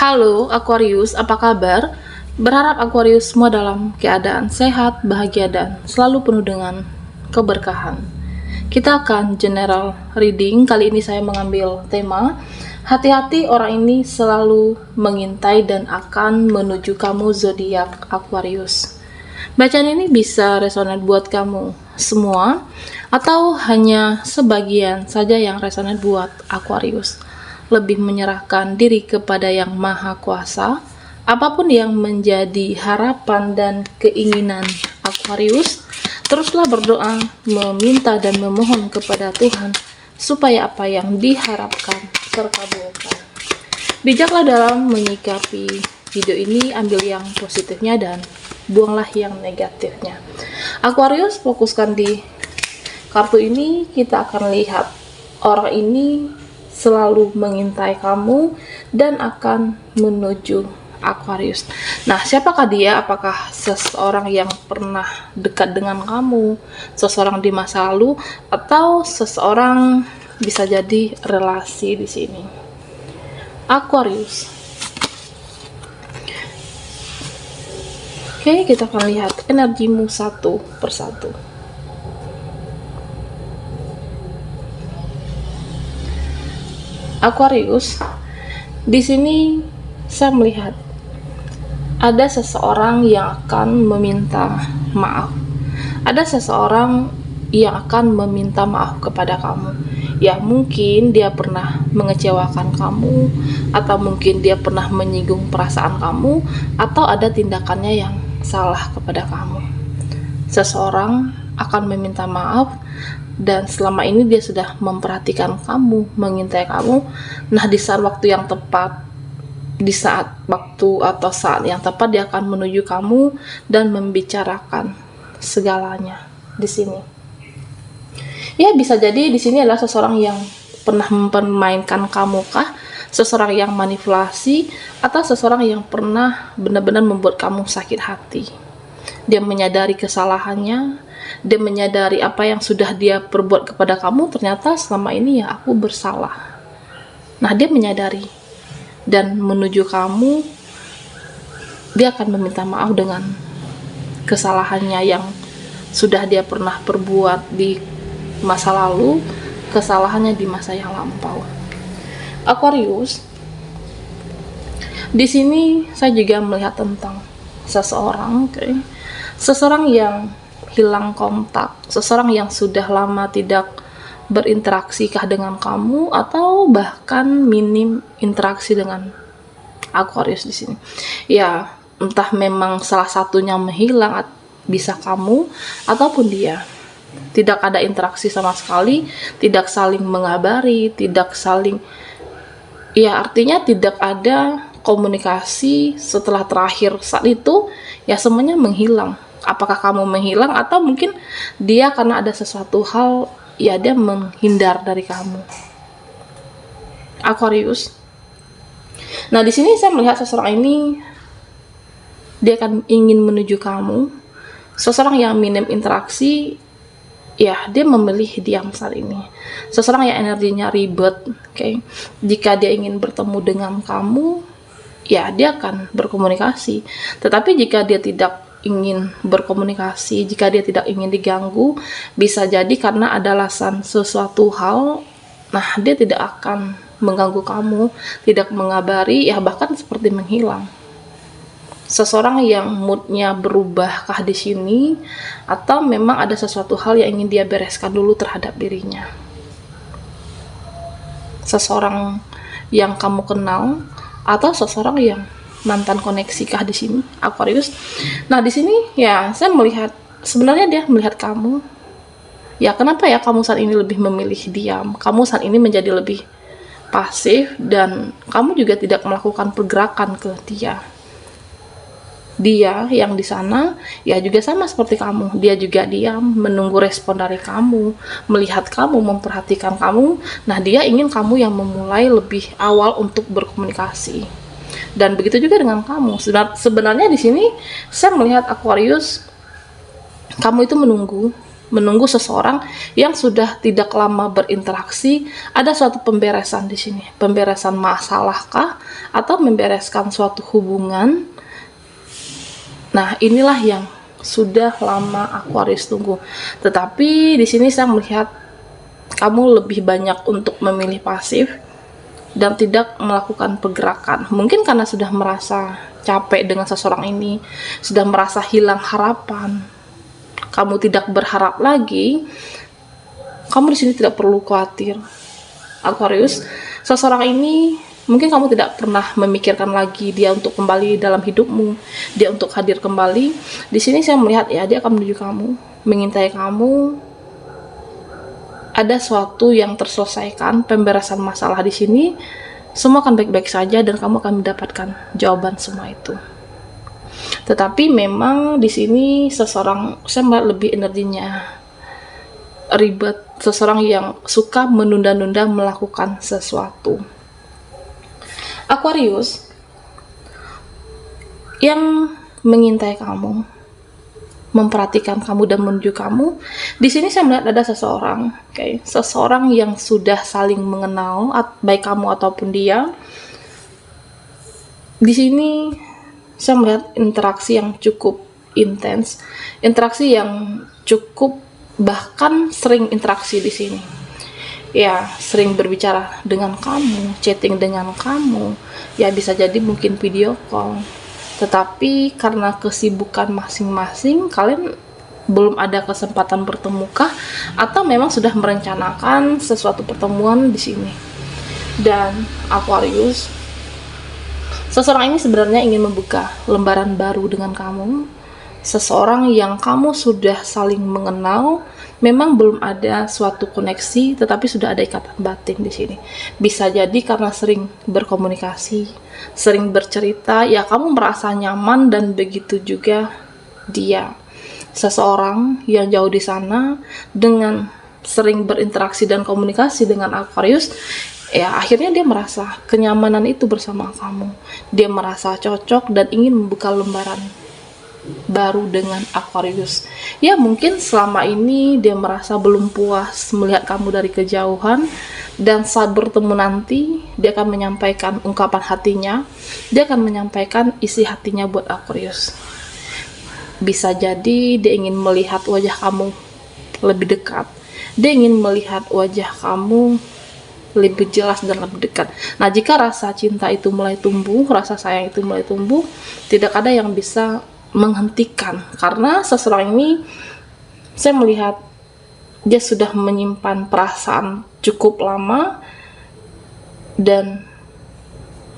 Halo Aquarius, apa kabar? Berharap Aquarius semua dalam keadaan sehat, bahagia, dan selalu penuh dengan keberkahan. Kita akan general reading. Kali ini saya mengambil tema hati-hati, orang ini selalu mengintai dan akan menuju kamu, zodiak Aquarius. Bacaan ini bisa resonan buat kamu semua atau hanya sebagian saja yang resonan buat Aquarius. Lebih menyerahkan diri kepada Yang Maha Kuasa. Apapun yang menjadi harapan dan keinginan Aquarius, teruslah berdoa, meminta dan memohon kepada Tuhan supaya apa yang diharapkan terkabulkan. Bijaklah dalam menyikapi video ini, ambil yang positifnya dan buanglah yang negatifnya. Aquarius, fokuskan di kartu ini. Kita akan lihat orang ini selalu mengintai kamu dan akan menuju Aquarius. Nah, siapakah dia? Apakah seseorang yang pernah dekat dengan kamu, seseorang di masa lalu, atau seseorang bisa jadi relasi di sini? Aquarius. Oke, kita akan lihat energimu satu persatu. Aquarius, di sini saya melihat ada seseorang yang akan meminta maaf. Ada seseorang yang akan meminta maaf kepada kamu. Ya, mungkin dia pernah mengecewakan kamu, atau mungkin dia pernah menyinggung perasaan kamu, atau ada tindakannya yang salah kepada kamu. Seseorang akan meminta maaf, dan selama ini dia sudah memperhatikan kamu, mengintai kamu. Nah, di saat waktu yang tepat, di saat waktu atau saat yang tepat, dia akan menuju kamu dan membicarakan segalanya di sini. Ya, bisa jadi di sini adalah seseorang yang pernah mempermainkan kamu kah? Seseorang yang manipulasi, atau seseorang yang pernah benar-benar membuat kamu sakit hati. Dia menyadari kesalahannya, dia menyadari apa yang sudah dia perbuat kepada kamu. Ternyata selama ini ya aku bersalah. Nah, dia menyadari dan menuju kamu. Dia akan meminta maaf dengan kesalahannya yang sudah dia pernah perbuat di masa lalu, kesalahannya di masa yang lampau. Aquarius, di sini saya juga melihat tentang seseorang, seseorang yang hilang kontak, seseorang yang sudah lama tidak berinteraksi kah dengan kamu, atau bahkan minim interaksi dengan Aquarius di sini. Ya, entah memang salah satunya menghilang, bisa kamu ataupun dia. Tidak ada interaksi sama sekali, tidak saling mengabari, tidak saling, ya artinya tidak ada komunikasi setelah terakhir saat itu, ya semuanya menghilang. Apakah kamu menghilang, atau mungkin dia karena ada sesuatu hal, ya dia menghindar dari kamu. Aquarius. Nah, di sini saya melihat seseorang ini dia akan ingin menuju kamu. Seseorang yang minim interaksi, ya dia memilih diam saat ini. Seseorang yang energinya ribet, jika dia ingin bertemu dengan kamu, ya dia akan berkomunikasi. Tetapi jika dia tidak ingin berkomunikasi, jika dia tidak ingin diganggu, bisa jadi karena ada alasan sesuatu hal, nah dia tidak akan mengganggu kamu, tidak mengabari, ya bahkan seperti menghilang. Seseorang yang moodnya berubahkah di sini, atau memang ada sesuatu hal yang ingin dia bereskan dulu terhadap dirinya. Seseorang yang kamu kenal, atau seseorang yang mantan koneksi kah di sini, Aquarius. Nah, di sini ya saya melihat sebenarnya dia melihat kamu. Ya, kenapa ya kamu saat ini lebih memilih diam? Kamu saat ini menjadi lebih pasif, dan kamu juga tidak melakukan pergerakan ke dia. Dia yang di sana ya juga sama seperti kamu. Dia juga diam, menunggu respon dari kamu, melihat kamu, memperhatikan kamu. Nah, dia ingin kamu yang memulai lebih awal untuk berkomunikasi. Dan begitu juga dengan kamu. Sebenarnya di sini saya melihat Aquarius, kamu itu menunggu, menunggu seseorang yang sudah tidak lama berinteraksi. Ada suatu pemberesan di sini, pemberesan masalahkah atau membereskan suatu hubungan. Nah, inilah yang sudah lama Aquarius tunggu. Tetapi di sini saya melihat kamu lebih banyak untuk memilih pasif dan tidak melakukan pergerakan. Mungkin karena sudah merasa capek dengan seseorang ini, sudah merasa hilang harapan. Kamu tidak berharap lagi. Kamu di sini tidak perlu khawatir, Aquarius. Seseorang ini mungkin kamu tidak pernah memikirkan lagi dia untuk kembali dalam hidupmu, dia untuk hadir kembali. Di sini saya melihat ya, dia akan menuju kamu, mengintai kamu. Ada sesuatu yang terselesaikan, pemberesan masalah di sini. Semua akan baik-baik saja dan kamu akan mendapatkan jawaban semua itu. Tetapi memang di sini seseorang, saya melihat lebih energinya ribet, seseorang yang suka menunda-nunda melakukan sesuatu. Aquarius yang mengintai kamu, memperhatikan kamu dan menuju kamu. Di sini saya melihat ada seseorang, seseorang yang sudah saling mengenal, baik kamu ataupun dia. Di sini saya melihat interaksi yang cukup intens, interaksi yang cukup, bahkan sering interaksi di sini. Ya, sering berbicara dengan kamu, chatting dengan kamu. Ya, bisa jadi mungkin video call. Tetapi karena kesibukan masing-masing, kalian belum ada kesempatan bertemukah atau memang sudah merencanakan sesuatu pertemuan di sini. Dan Aquarius, seseorang ini sebenarnya ingin membuka lembaran baru dengan kamu. Seseorang yang kamu sudah saling mengenal, memang belum ada suatu koneksi, tetapi sudah ada ikatan batin di sini. Bisa jadi karena sering berkomunikasi, sering bercerita, ya kamu merasa nyaman, dan begitu juga dia. Seseorang yang jauh di sana, dengan sering berinteraksi dan komunikasi dengan Aquarius, ya akhirnya dia merasa kenyamanan itu bersama kamu. Dia merasa cocok dan ingin membuka lembaran baru dengan Aquarius. Ya mungkin selama ini dia merasa belum puas melihat kamu dari kejauhan, dan saat bertemu nanti dia akan menyampaikan ungkapan hatinya, dia akan menyampaikan isi hatinya buat Aquarius. Bisa jadi dia ingin melihat wajah kamu lebih dekat, dia ingin melihat wajah kamu lebih jelas dan lebih dekat. Nah, jika rasa cinta itu mulai tumbuh, rasa sayang itu mulai tumbuh, tidak ada yang bisa menghentikan, karena seseorang ini saya melihat dia sudah menyimpan perasaan cukup lama, dan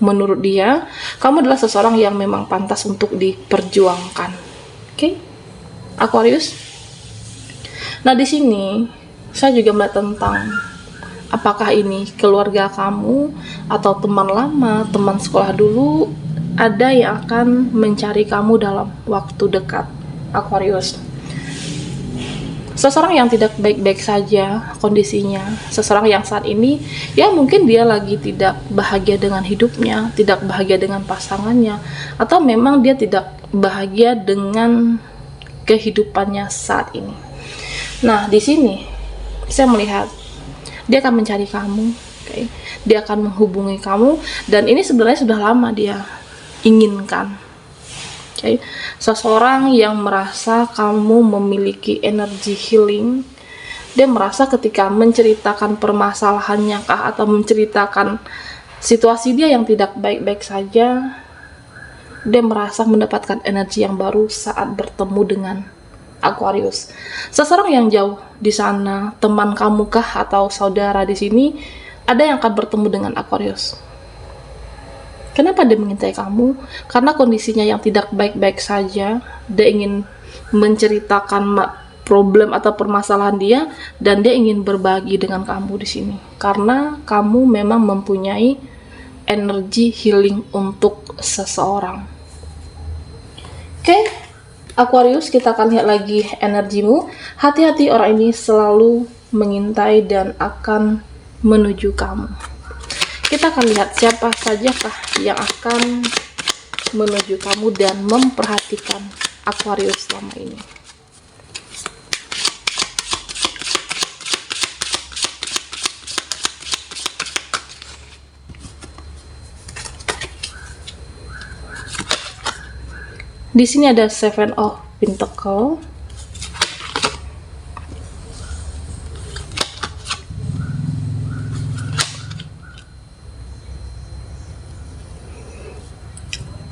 menurut dia kamu adalah seseorang yang memang pantas untuk diperjuangkan. Oke, Aquarius. Nah, di sini saya juga melihat tentang apakah ini keluarga kamu atau teman lama, teman sekolah dulu. Ada yang akan mencari kamu dalam waktu dekat, Aquarius. Seseorang yang tidak baik-baik saja kondisinya, seseorang yang saat ini ya mungkin dia lagi tidak bahagia dengan hidupnya, tidak bahagia dengan pasangannya, atau memang dia tidak bahagia dengan kehidupannya saat ini. Nah, di sini saya melihat dia akan mencari kamu, dia akan menghubungi kamu, dan ini sebenarnya sudah lama dia inginkan. Seseorang yang merasa kamu memiliki energi healing. Dia merasa ketika menceritakan permasalahannya kah, atau menceritakan situasi dia yang tidak baik-baik saja, dia merasa mendapatkan energi yang baru saat bertemu dengan Aquarius. Seseorang yang jauh di sana, teman kamu kah atau saudara di sini, ada yang akan bertemu dengan Aquarius. Kenapa dia mengintai kamu? Karena kondisinya yang tidak baik-baik saja. Dia ingin menceritakan problem atau permasalahan dia, dan dia ingin berbagi dengan kamu di sini. Karena kamu memang mempunyai energi healing untuk seseorang. Oke, Aquarius, kita akan lihat lagi energimu. Hati-hati, orang ini selalu mengintai dan akan menuju kamu. Kita akan lihat siapa sajakah yang akan menuju kamu dan memperhatikan Aquarius selama ini. Di sini ada Seven of Pentacle.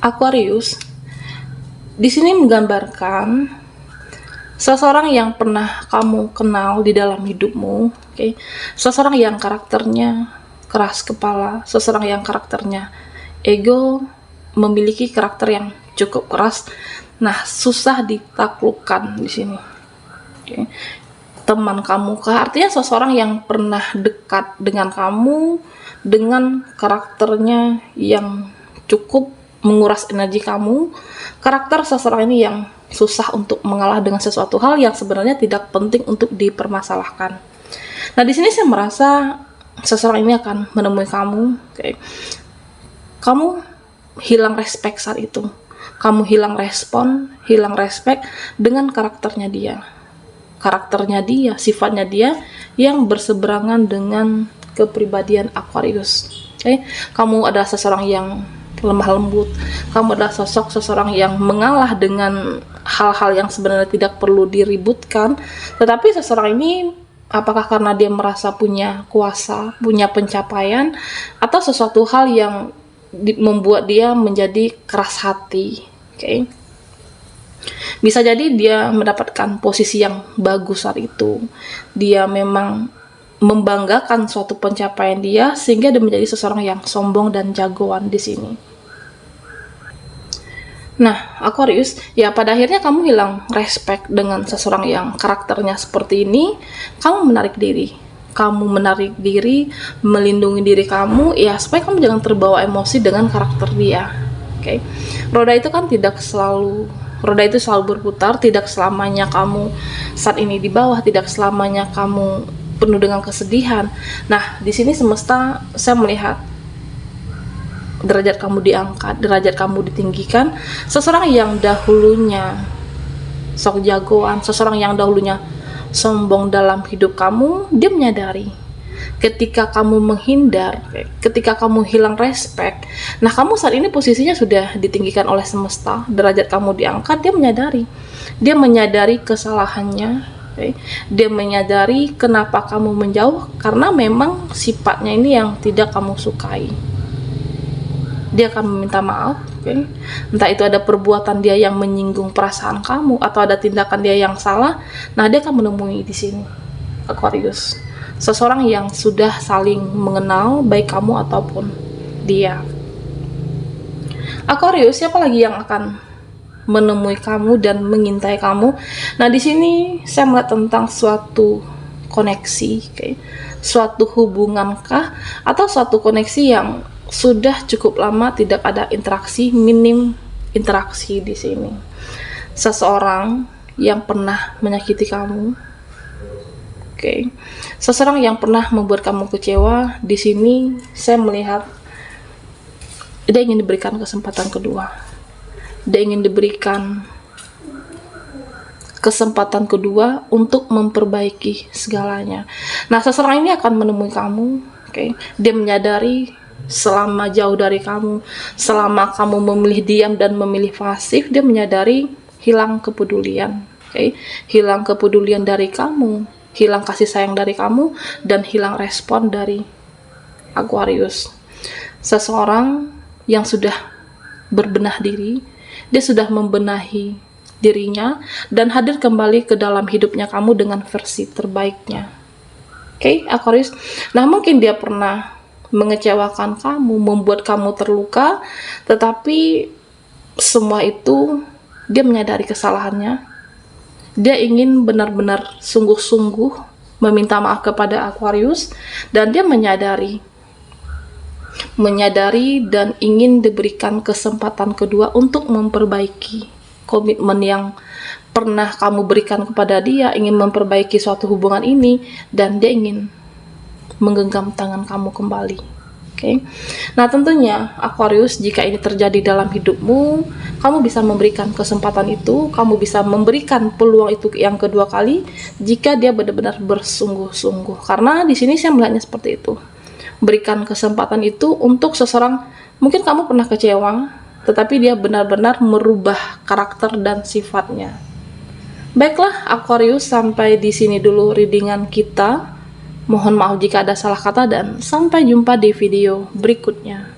Aquarius di sini menggambarkan seseorang yang pernah kamu kenal di dalam hidupmu, okay? Seseorang yang karakternya keras kepala, seseorang yang karakternya ego, memiliki karakter yang cukup keras. Nah, susah ditaklukkan di sini. Okay? Teman kamu kah? Artinya seseorang yang pernah dekat dengan kamu dengan karakternya yang cukup menguras energi kamu. Karakter seseorang ini yang susah untuk mengalah dengan sesuatu hal yang sebenarnya tidak penting untuk dipermasalahkan. Nah, di sini saya merasa seseorang ini akan menemui kamu. Okay. Kamu hilang respect saat itu. Kamu hilang respon, hilang respect dengan karakternya dia. Karakternya dia, sifatnya dia yang berseberangan dengan kepribadian Aquarius. Okay. Kamu adalah seseorang yang lemah lembut, kamu adalah sosok seseorang yang mengalah dengan hal-hal yang sebenarnya tidak perlu diributkan, tetapi seseorang ini apakah karena dia merasa punya kuasa, punya pencapaian, atau sesuatu hal yang membuat dia menjadi keras hati. Okay? Bisa jadi dia mendapatkan posisi yang bagus saat itu, dia memang membanggakan suatu pencapaian dia sehingga dia menjadi seseorang yang sombong dan jagoan di sini. Nah, Aquarius, ya pada akhirnya kamu hilang respect dengan seseorang yang karakternya seperti ini. Kamu menarik diri. Kamu menarik diri, melindungi diri kamu, ya supaya kamu jangan terbawa emosi dengan karakter dia. Oke. Roda itu kan roda itu selalu berputar, tidak selamanya kamu saat ini di bawah, tidak selamanya kamu penuh dengan kesedihan. Nah, di sini semesta saya melihat derajat kamu diangkat, derajat kamu ditinggikan. Seseorang yang dahulunya sok jagoan, seseorang yang dahulunya sombong dalam hidup kamu, dia menyadari ketika kamu menghindar, ketika kamu hilang respect, nah kamu saat ini posisinya sudah ditinggikan oleh semesta, derajat kamu diangkat. Dia menyadari kesalahannya, dia menyadari kenapa kamu menjauh, karena memang sifatnya ini yang tidak kamu sukai. Dia akan meminta maaf, okay? Entah itu ada perbuatan dia yang menyinggung perasaan kamu atau ada tindakan dia yang salah. Nah, dia akan menemui di sini, Aquarius, seseorang yang sudah saling mengenal, baik kamu ataupun dia. Aquarius, siapa lagi yang akan menemui kamu dan mengintai kamu? Nah, di sini saya melihat tentang suatu koneksi, okay? Suatu hubungankah atau suatu koneksi yang sudah cukup lama tidak ada interaksi, minim interaksi di sini. Seseorang yang pernah menyakiti kamu, okay. Seseorang yang pernah membuat kamu kecewa. Di sini saya melihat dia ingin diberikan kesempatan kedua. Dia ingin diberikan kesempatan kedua untuk memperbaiki segalanya. Nah, seseorang ini akan menemui kamu, okay. Dia menyadari selama jauh dari kamu, selama kamu memilih diam dan memilih pasif, dia menyadari hilang kepedulian, okay? Hilang kepedulian dari kamu, hilang kasih sayang dari kamu, dan hilang respon dari Aquarius. Seseorang yang sudah berbenah diri, dia sudah membenahi dirinya dan hadir kembali ke dalam hidupnya kamu dengan versi terbaiknya. Okay, Aquarius. Nah, mungkin dia pernah mengecewakan kamu, membuat kamu terluka, tetapi semua itu dia menyadari kesalahannya. Dia ingin benar-benar sungguh-sungguh meminta maaf kepada Aquarius, dan dia menyadari dan ingin diberikan kesempatan kedua untuk memperbaiki komitmen yang pernah kamu berikan kepada dia, ingin memperbaiki suatu hubungan ini, dan dia ingin menggenggam tangan kamu kembali. Okay. Nah, tentunya Aquarius, jika ini terjadi dalam hidupmu, kamu bisa memberikan kesempatan itu, kamu bisa memberikan peluang itu yang kedua kali jika dia benar-benar bersungguh-sungguh. Karena di sini saya melihatnya seperti itu. Berikan kesempatan itu untuk seseorang, mungkin kamu pernah kecewa, tetapi dia benar-benar merubah karakter dan sifatnya. Baiklah Aquarius, sampai di sini dulu readingan kita. Mohon maaf jika ada salah kata dan sampai jumpa di video berikutnya.